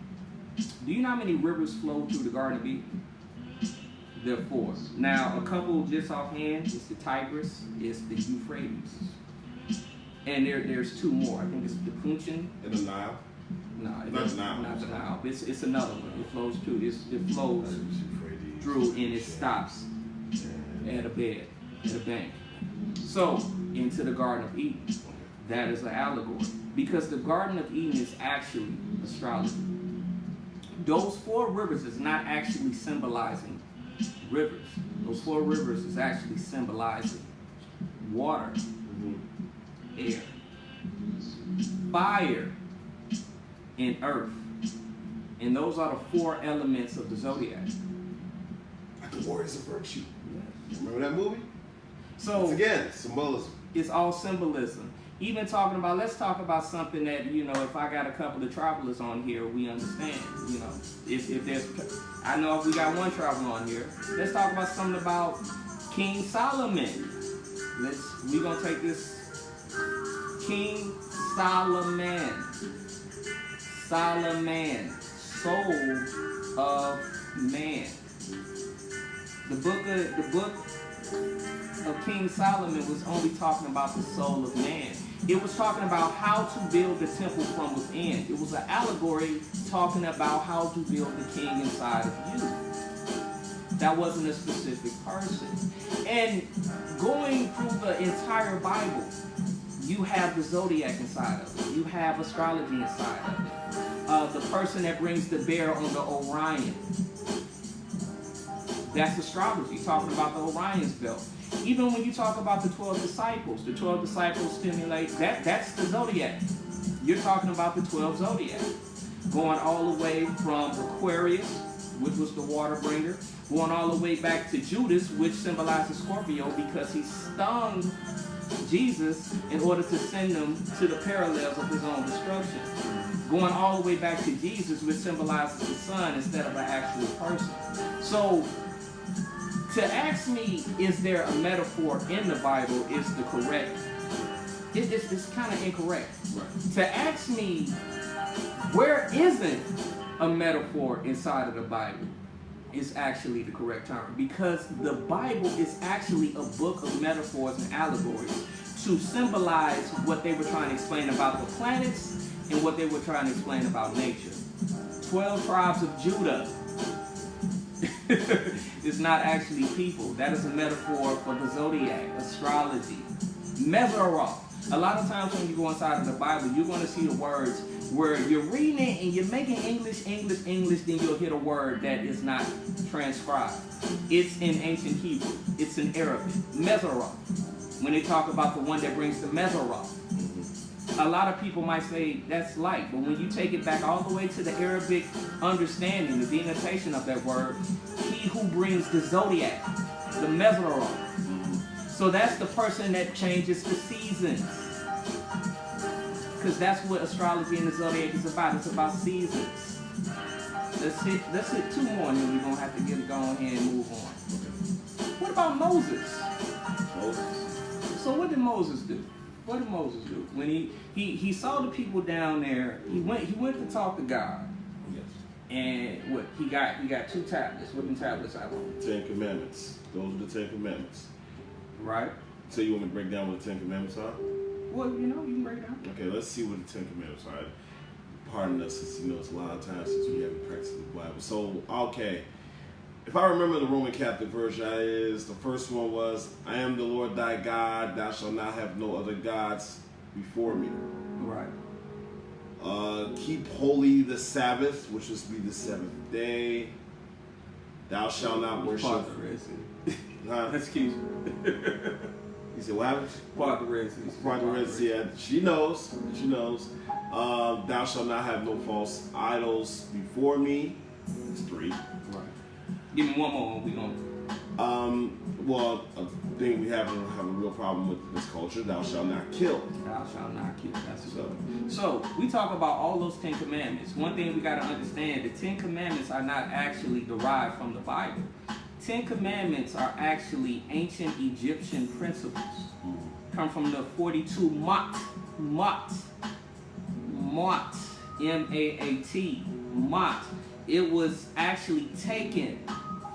do you know how many rivers flow through the Garden of Eden? There are 4. Now, a couple just offhand, it's the Tigris, it's the Euphrates. And there's 2 more. I think it's the Punchin. And the Nile? No, Not the Nile. Not the Nile. It's another one. It flows through. It flows through and it stops at a bank. So, into the Garden of Eden. That is an allegory. Because the Garden of Eden is actually astrology. Those 4 rivers is not actually symbolizing rivers. Those 4 rivers is actually symbolizing water, air, fire, and earth. And those are the 4 elements of the zodiac. Like the Warriors of Virtue. Remember that movie? So once again, symbolism. It's all symbolism. Even talking about, let's talk about something that, if I got a couple of travelers on here, we understand. If there's, I know if we got one traveler on here, let's talk about something about King Solomon. We gonna take this King Solomon, soul of man. The book of King Solomon was only talking about the soul of man. It was talking about how to build the temple from within. It was an allegory talking about how to build the king inside of you. That wasn't a specific person. And going through the entire Bible, you have the zodiac inside of it. You have astrology inside of it. The person that brings the bear on the Orion, that's astrology, talking about the Orion's belt. Even when you talk about the 12 disciples stimulate, that's the zodiac. You're talking about the 12 zodiac. Going all the way from Aquarius, which was the water bringer, going all the way back to Judas, which symbolizes Scorpio, because he stung Jesus in order to send them to the parallels of his own destruction. Going all the way back to Jesus, which symbolizes the sun instead of an actual person. So, to ask me, is there a metaphor in the Bible, is the correct. It's kind of incorrect. Right. To ask me, where isn't a metaphor inside of the Bible, is actually the correct term. Because the Bible is actually a book of metaphors and allegories to symbolize what they were trying to explain about the planets and what they were trying to explain about nature. 12 tribes of Judah is not actually people. That is a metaphor for the zodiac, astrology. Mesoros. A lot of times when you go inside of the Bible, you're going to see the words where you're reading it and you're making English, then you'll hit a word that is not transcribed. It's in ancient Hebrew. It's in Arabic. Mesoros. When they talk about the one that brings the Mesoros. A lot of people might say that's light, but when you take it back all the way to the Arabic understanding, the denotation of that word, he who brings the zodiac, the Mesoros. So that's the person that changes the seasons. Because that's what astrology and the zodiac is about. It's about seasons. Let's hit two more and then we're going to have to get going here and move on. What about Moses? So what did Moses do? What did Moses do? When he saw the people down there, he went to talk to God. Yes. And what he got 2 tablets. What them tablets I want? 10 Commandments. Those are the 10 Commandments. Right. So you want me to break down what the 10 Commandments are? Well, you can break it down. Okay, let's see what the 10 Commandments are. Pardon us, since it's a lot of times since we haven't practiced the Bible. So, okay. If I remember the Roman Catholic version, the first one was, I am the Lord thy God, thou shalt not have no other gods before me. Right. Keep holy the Sabbath, which is to be the 7th day. Thou shalt not worship. Excuse me. You said what happened? Part of the Red Sea. Part of the Red Sea. Yeah, she knows. Thou shalt not have no false idols before me. It's 3. Right. Give me one more. We gonna. Well, a thing we have a real problem with this culture. Thou shalt not kill. Thou shalt not kill. That's so. So we talk about all those 10 commandments. One thing we got to understand: the 10 commandments are not actually derived from the Bible. 10 commandments are actually ancient Egyptian principles. Come from the 42 Maat, M-A-A-T, Maat. It was actually taken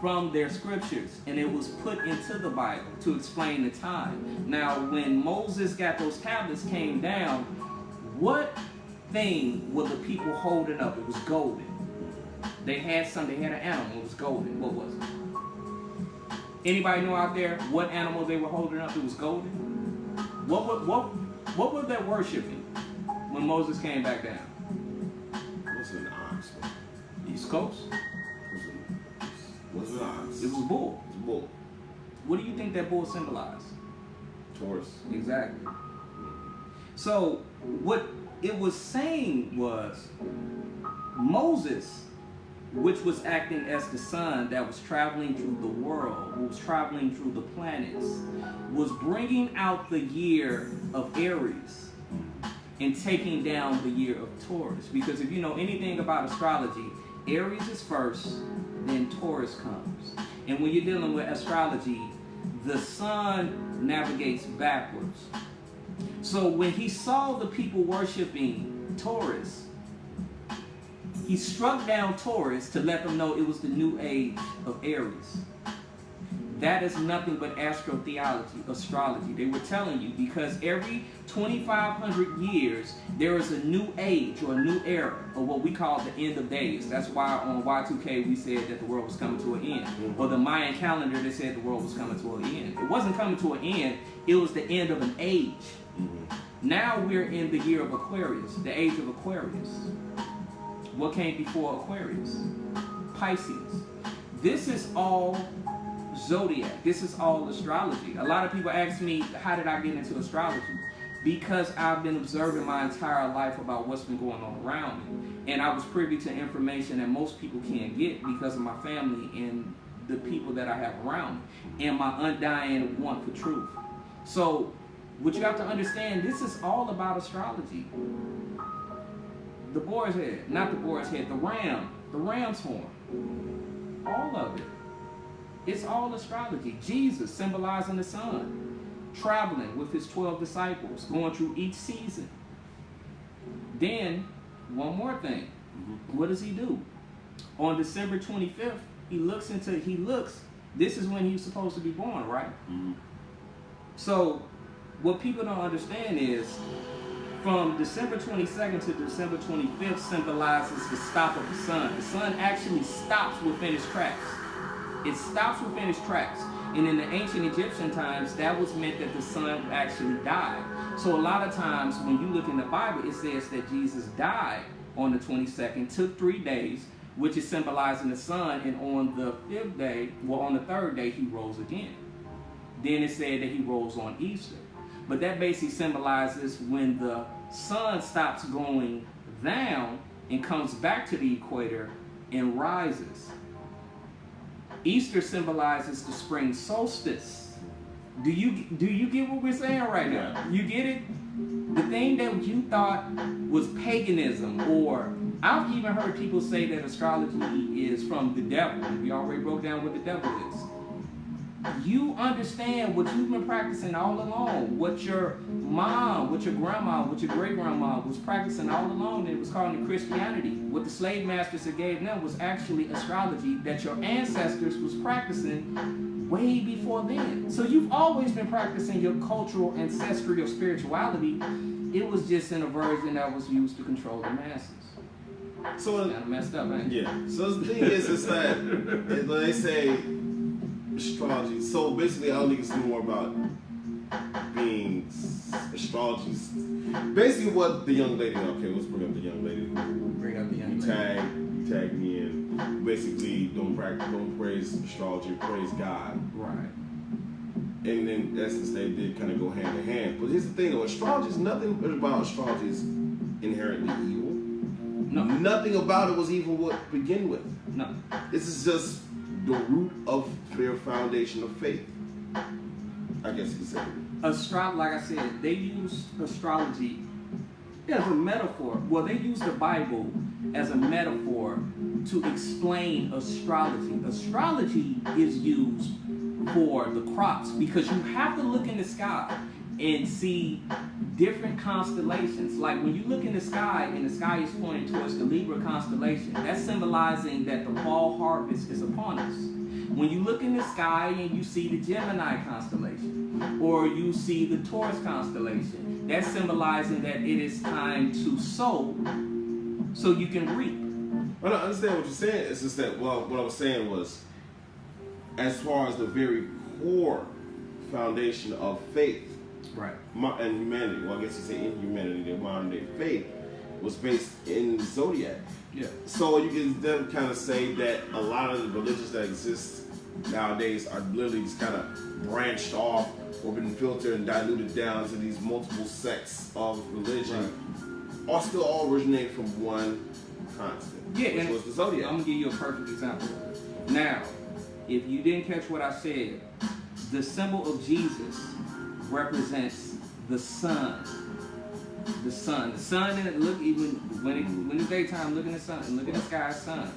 from their scriptures and it was put into the Bible to explain the time. Now, when Moses got those tablets came down, what thing were the people holding up? It was golden. They had an animal, it was golden. What was it? Anybody know out there what animal they were holding up? It was golden. What were they worshiping when Moses came back down? It was an ox. East Coast. Was an ox. It was a bull. It was a bull. What do you think that bull symbolized? Taurus. Exactly. So what it was saying was Moses, which was acting as the sun that was traveling through the world, was traveling through the planets, was bringing out the year of Aries and taking down the year of Taurus. Because if you know anything about astrology, Aries is first, then Taurus comes. And when you're dealing with astrology, the sun navigates backwards. So when he saw the people worshiping Taurus, he struck down Taurus to let them know it was the new age of Aries. That is nothing but astrotheology, astrology. They were telling you because every 2,500 years there is a new age or a new era, or what we call the end of days. That's why on Y2K we said that the world was coming to an end. Or the Mayan calendar, they said the world was coming to an end. It wasn't coming to an end, it was the end of an age. Now we're in the year of Aquarius, the age of Aquarius. What came before Aquarius? Pisces. This is all zodiac. This is all astrology. A lot of people ask me, how did I get into astrology? Because I've been observing my entire life about what's been going on around me. And I was privy to information that most people can't get because of my family and the people that I have around me and my undying want for truth. So what you have to understand, this is all about astrology. The boar's head, not the boar's head, the ram's horn. All of it. It's all astrology. Jesus symbolizing the sun, traveling with his 12 disciples, going through each season. Then, one more thing. What does he do? On December 25th, he looks, this is when he was supposed to be born, right? So, what people don't understand is, from December 22nd to December 25th symbolizes the stop of the sun. The sun actually stops within its tracks. It stops within its tracks. And in the ancient Egyptian times, that was meant that the sun actually died. So a lot of times when you look in the Bible, it says that Jesus died on the 22nd, took 3 days, which is symbolizing the sun, and on the 5th day, well, on the 3rd day, he rose again. Then it said that he rose on Easter. But that basically symbolizes when the sun stops going down and comes back to the equator and rises. Easter symbolizes the spring solstice. Do you get what we're saying right now? You get it? The thing that you thought was paganism, or I've even heard people say that astrology is from the devil. We already broke down what the devil is. You understand what you've been practicing all along, what your mom, what your grandma, what your great-grandma was practicing all along, and it was called in Christianity. What the slave masters had gave them was actually astrology that your ancestors was practicing way before then. So you've always been practicing your cultural, ancestral spirituality. It was just in a version that was used to control the masses. So kind of messed up, ain't it? Yeah. So the thing is that when they say astrology, so basically all niggas know more about being astrology. Basically what the young lady, okay, let's bring up the young lady. Bring up the young lady. You tag me in. Basically don't praise astrology, praise God. Right. And in essence they did kind of go hand in hand. But here's the thing though, astrology is nothing about astrology is inherently evil. No. Nothing about it was evil to begin with. No. This is just the root of their foundation of faith. I guess you could say. Like I said, they use astrology as a metaphor. Well, they use the Bible as a metaphor to explain astrology. Astrology is used for the crops because you have to look in the sky and see different constellations. Like when you look in the sky and the sky is pointing towards the Libra constellation, that's symbolizing that the fall harvest is upon us. When you look in the sky and you see the Gemini constellation, or you see the Taurus constellation, that's symbolizing that it is time to sow so you can reap. I don't understand what you're saying. It's just that, well, what I was saying was, as far as the very core foundation of faith, right, and humanity, well, I guess you say in humanity, the modern day faith was based in the zodiac. Yeah. So you can then kind of say that a lot of the religions that exist nowadays are literally just kind of branched off or been filtered and diluted down to these multiple sects of religion, are still all originating from one constant, which was the zodiac. I'm gonna give you a perfect example. Now, if you didn't catch what I said, the symbol of Jesus represents the sun. The sun. The sun, and look, even when it's daytime, look in the sun, and look in the sky, sun.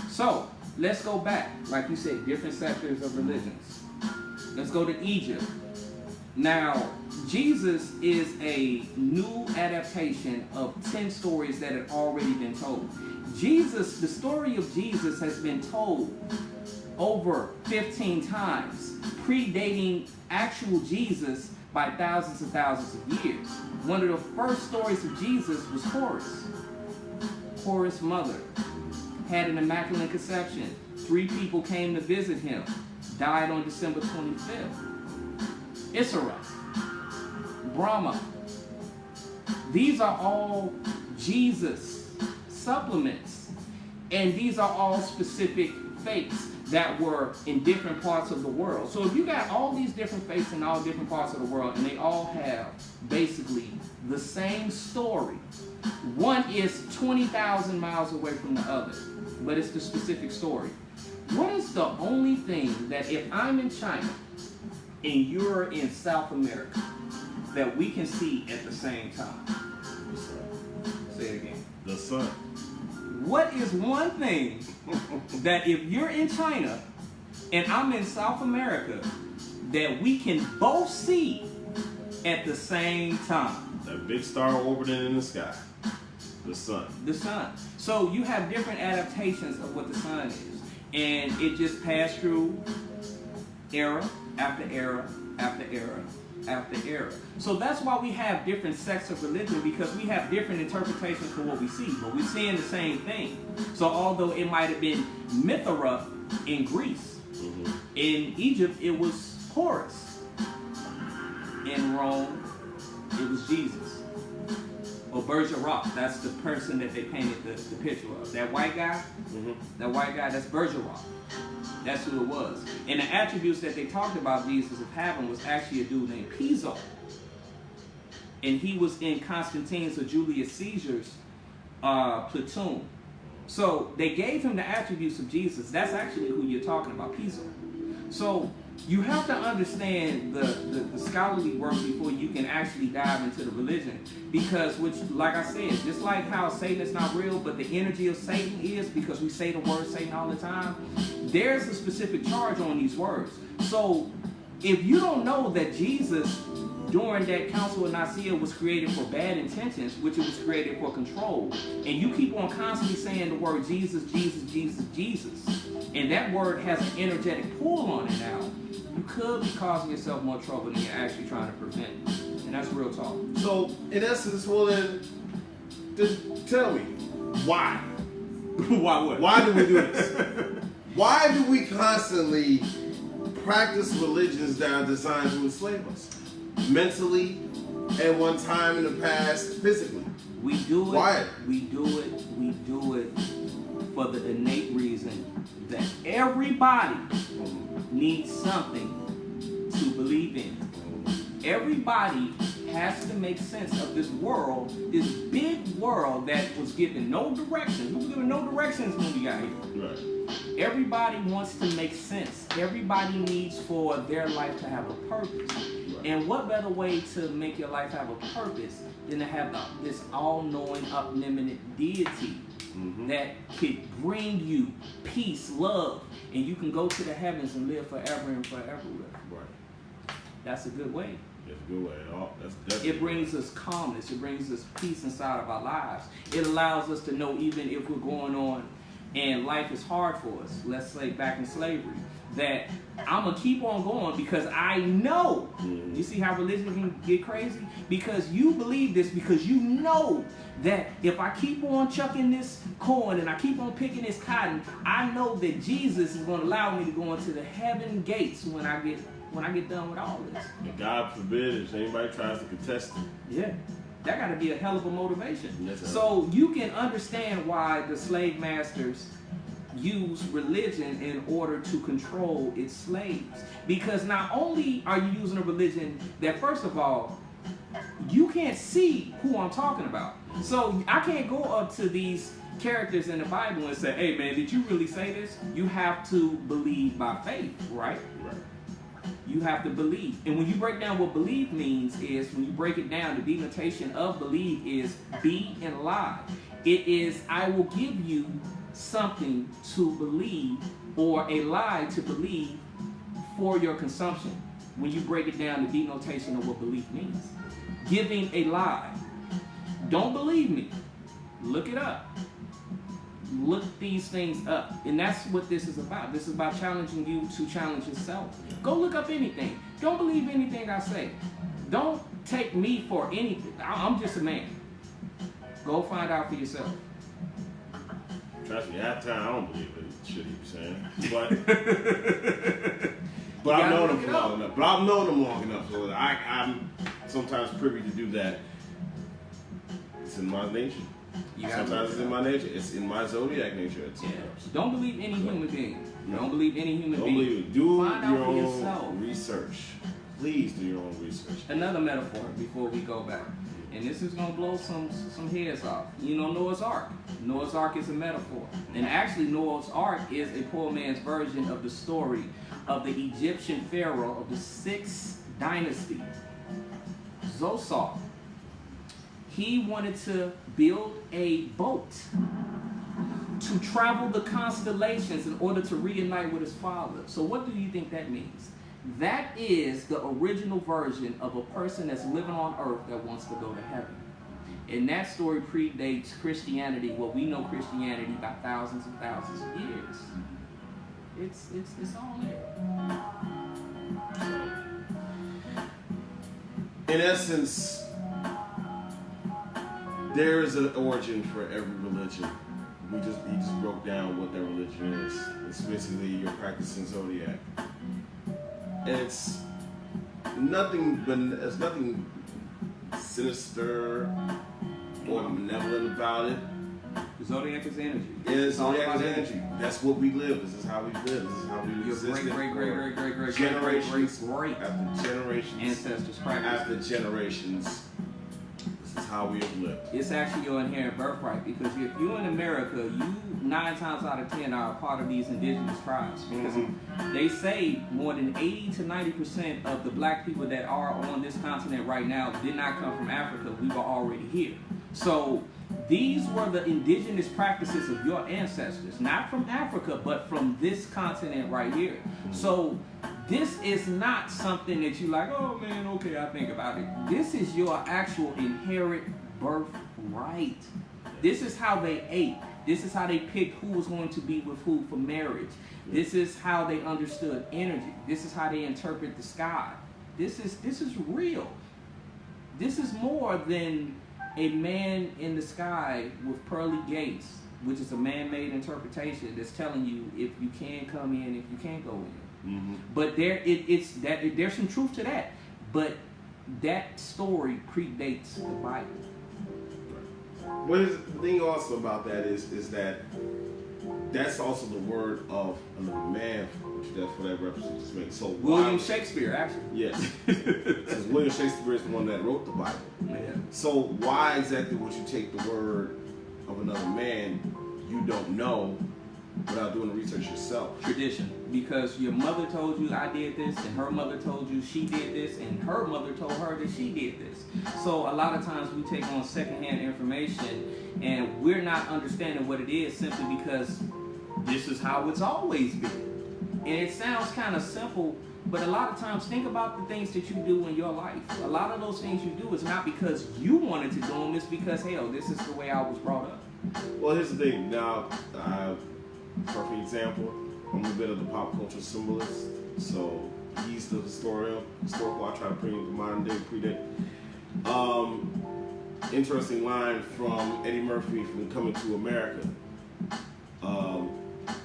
So, let's go back. Like you said, different sectors of religions. Let's go to Egypt. Now, Jesus is a new adaptation of 10 stories that had already been told. The story of Jesus has been told over 15 times, predating actual Jesus by thousands and thousands of years. One of the first stories of Jesus was Horus. Horus' mother had an immaculate conception. 3 people came to visit him, died on December 25th. Isra, Brahma. These are all Jesus supplements. And these are all specific faiths that were in different parts of the world. So if you got all these different faiths in all different parts of the world, and they all have basically the same story, one is 20,000 miles away from the other, but it's the specific story. What is the only thing that if I'm in China and you're in South America that we can see at the same time? The sun. Say it again. The sun. What is one thing that if you're in China and I'm in South America that we can both see at the same time? That big star orbiting in the sky. The sun. The sun. So you have different adaptations of what the sun is. And it just passed through era after era after era after era. So that's why we have different sects of religion, because we have different interpretations for what we see, but we're seeing the same thing. So although it might have been Mithra in Greece, in Egypt it was Horus, in Rome it was Jesus, or Bergerac. That's the person that they painted the picture of. That white guy, that's Bergerac. That's who it was. And the attributes that they talked about Jesus of having was actually a dude named Piso. And he was in Constantine's or Julius Caesar's platoon. So they gave him the attributes of Jesus. That's actually who you're talking about, Piso. So you have to understand the scholarly work before you can actually dive into the religion. Because, which, like I said, just like how Satan is not real, but the energy of Satan is, because we say the word Satan all the time, there's a specific charge on these words. So if you don't know that Jesus, during that Council of Nicaea, was created for bad intentions, which it was created for control, and you keep on constantly saying the word Jesus, Jesus, Jesus, Jesus, and that word has an energetic pull on it now, you could be causing yourself more trouble than you're actually trying to prevent. And that's real talk. So, in essence, well then, tell me, why? Why what? Why do we do this? Why do we constantly practice religions that are designed to enslave us? Mentally, at one time in the past, physically. We do it. Why? We do it for the innate reason that everybody needs something to believe in. Everybody has to make sense of this world, this big world that was given no directions. We were given no directions when we got here. Right. Everybody wants to make sense. Everybody needs for their life to have a purpose. Right. And what better way to make your life have a purpose than to have this all-knowing, omnipotent deity that could bring you peace, love, and you can go to the heavens and live forever and forever with. Right. That's a good way. That's a good way at all. That's definitely. It brings us calmness. It brings us peace inside of our lives. It allows us to know, even if we're going on and life is hard for us, let's say back in slavery, that I'm going to keep on going because I know. You see how religion can get crazy? Because you believe this, because you know that if I keep on chucking this corn and I keep on picking this cotton, I know that Jesus is going to allow me to go into the heaven gates when I get done with all this. And God forbid if anybody tries to contest it. Yeah. That got to be a hell of a motivation. So you can understand why the slave masters use religion in order to control its slaves. Because not only are you using a religion that, first of all, you can't see who I'm talking about. So I can't go up to these characters in the Bible and say, hey man, did you really say this? You have to believe by faith, right? Right. You have to believe. And when you break down what believe means is, when you break it down, the denotation of believe is be and lie. It is, I will give you something to believe, or a lie to believe for your consumption. When you break it down, the denotation of what belief means. Giving a lie. Don't believe me. Look it up. look these things up. And that's what this is about. This is about challenging you to challenge yourself. Go look up anything. Don't believe anything I say. Don't take me for anything. I'm just a man. Go find out for yourself. Trust me, at time I don't believe it. Shit he be saying, but I've known him for long enough. But I've known him long enough, so I'm sometimes privy to do that. It's in my nature. Sometimes it's in my nature. It's in my zodiac nature. Don't believe any human being. Don't believe any human being. Don't believe it. Do find your out for own yourself. research. Please do your own research. Another metaphor before we go back. And this is going to blow some heads off. You know Noah's Ark. Noah's Ark is a metaphor. And actually Noah's Ark is a poor man's version of the story of the Egyptian pharaoh of the 6th dynasty, Zosar. He wanted to build a boat to travel the constellations in order to reunite with his father. So what do you think that means? That is the original version of a person that's living on earth that wants to go to heaven. And that story predates Christianity, what we know Christianity by thousands and thousands of years. It's all there. In essence, there is an origin for every religion. He just broke down what that religion is. It's basically you're practicing zodiac. And it's nothing sinister or malevolent about it. Zodiac is energy. Yeah, zodiac is energy. That's what we live. This is how we live. This is how we exist. Great Generations after generations. Ancestors practice. After generations. This is how we have lived. It's actually your inherent birthright, because if you're in America, you 9 times out of 10 are a part of these indigenous tribes, because they say more than 80 to 90% of the black people that are on this continent right now did not come from Africa. We were already here. So these were the indigenous practices of your ancestors, not from Africa, but from this continent right here. So this is not something that you like, oh man, okay, I think about it. This is your actual inherent birthright. This is how they ate. This is how they picked who was going to be with who for marriage. This is how they understood energy. This is how they interpret the sky. This is real. This is more than a man in the sky with pearly gates, which is a man-made interpretation that's telling you if you can come in, if you can't go in. But there's some truth to that. But that story predates the Bible. What is the thing also about that is that that's also the word of another man, which that's what that reference just makes. So William Shakespeare, actually. Yes. Because William Shakespeare is the one that wrote the Bible. Yeah. So why exactly would you take the word of another man you don't know without doing the research yourself? Tradition. Because your mother told you I did this, and her mother told you she did this, and her mother told her that she did this. So a lot of times we take on secondhand information and we're not understanding what it is simply because this is how it's always been. And it sounds kind of simple, but a lot of times think about the things that you do in your life. A lot of those things you do is not because you wanted to do them, it's because, hell, this is the way I was brought up. Well, here's the thing. Now, perfect example. I'm a bit of the pop culture symbolist, so he's the historical. I try to bring the modern day predate. Interesting line from Eddie Murphy from Coming to America.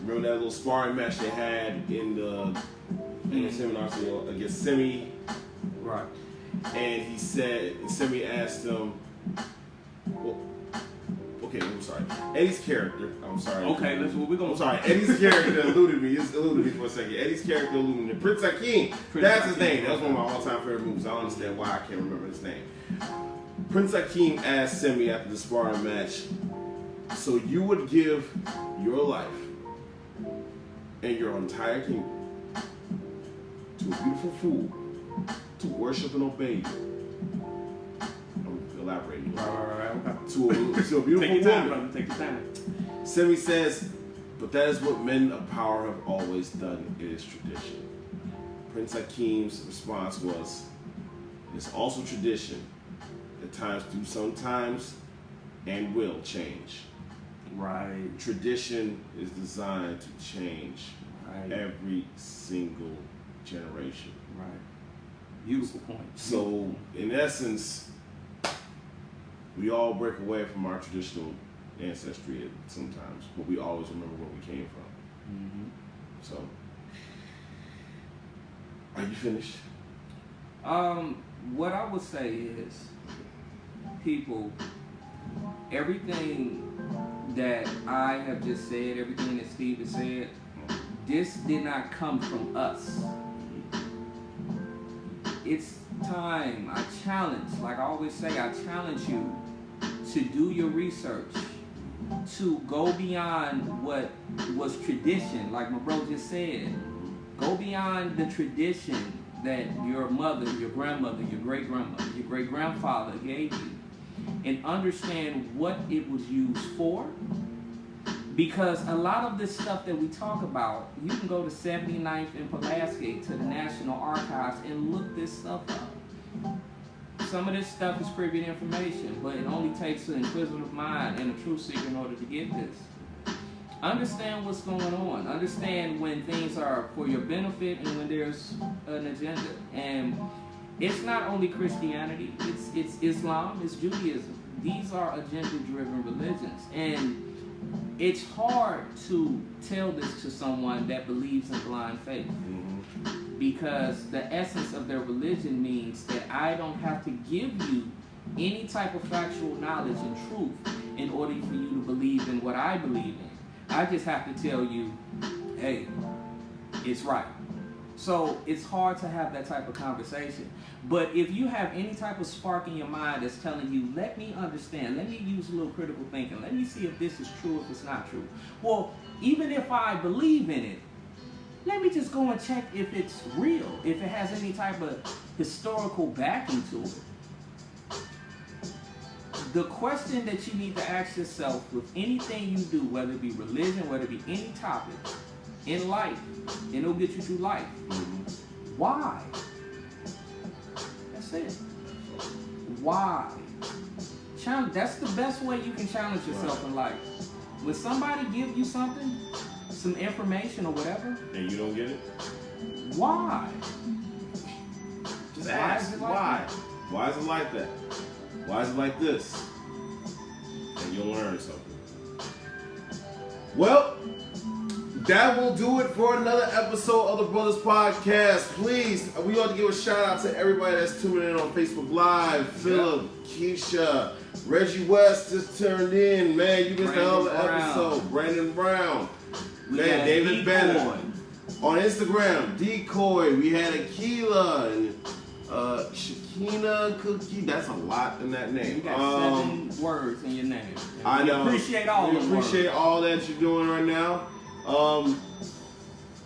Remember that little sparring match they had in the seminar against Semi? Right. And he said, Semi asked him, well, okay, I'm sorry. Eddie's character, I'm sorry. Okay, that's what we're going to I'm sorry, Eddie's character eluded me for a second. Eddie's character eluded me. Prince Hakeem, that's his name. That's one of my all-time favorite movies. I don't understand why I can't remember his name. Prince Hakeem asked Semi after the sparring match, so you would give your life and your entire kingdom to a beautiful fool to worship and obey you. I'm elaborating. Right. Okay. To a beautiful Take your time, woman. brother. Take your time. Semi says, but that is what men of power have always done. It is tradition. Prince Hakeem's response was, it's also tradition that times do sometimes and will change. Right. Tradition is designed to change every single generation. Right. Beautiful point. So, in essence, we all break away from our traditional ancestry sometimes, but we always remember where we came from. Mm-hmm. So, are you finished? What I would say is, people, everything that I have just said, everything that Steve has said, this did not come from us. It's time. I challenge, like I always say, I challenge you to do your research, to go beyond what was tradition, like my bro just said. Go beyond the tradition that your mother, your grandmother, your great-grandmother, your great-grandfather gave you, and understand what it was used for. Because a lot of this stuff that we talk about, you can go to 79th and Pulaski to the National Archives and look this stuff up. Some of this stuff is private information, but it only takes an inquisitive mind and a truth seeker in order to get this. Understand what's going on. Understand when things are for your benefit and when there's an agenda. And it's not only Christianity, it's Islam, it's Judaism. These are agenda-driven religions. And it's hard to tell this to someone that believes in blind faith. Because the essence of their religion means that I don't have to give you any type of factual knowledge and truth in order for you to believe in what I believe in. I just have to tell you, hey, it's right. So it's hard to have that type of conversation. But if you have any type of spark in your mind that's telling you, let me understand, let me use a little critical thinking, let me see if this is true, if it's not true. Well, even if I believe in it, let me just go and check if it's real, if it has any type of historical backing to it. The question that you need to ask yourself with anything you do, whether it be religion, whether it be any topic in life, and it'll get you through life. Why? That's it. Why? Challenge. That's the best way you can challenge yourself in life. When somebody gives you something, some information or whatever, and you don't get it, why? Just ask why. Why is it like that? Why is it like this? And you'll learn something. Well, that will do it for another episode of the Brothers Podcast. Please, we ought to give a shout out to everybody that's tuning in on Facebook Live. Philip, Keisha, Reggie West just turned in. Man, you missed the other episode. Brandon Brown. Man, David Banner. On Instagram, Decoy. We had Akila and Shakina Cookie. That's a lot in that name. You got 7 words in your name. I know. Appreciate all. We appreciate all that you're doing right now.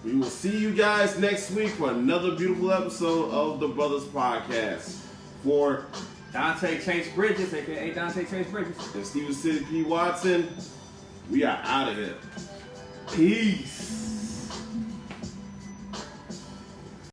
We will see you guys next week for another beautiful episode of the Brothers Podcast. For Donte Chase Bridges, aka Donte Chase Bridges, and Steven City P. Watson, we are out of here. Peace.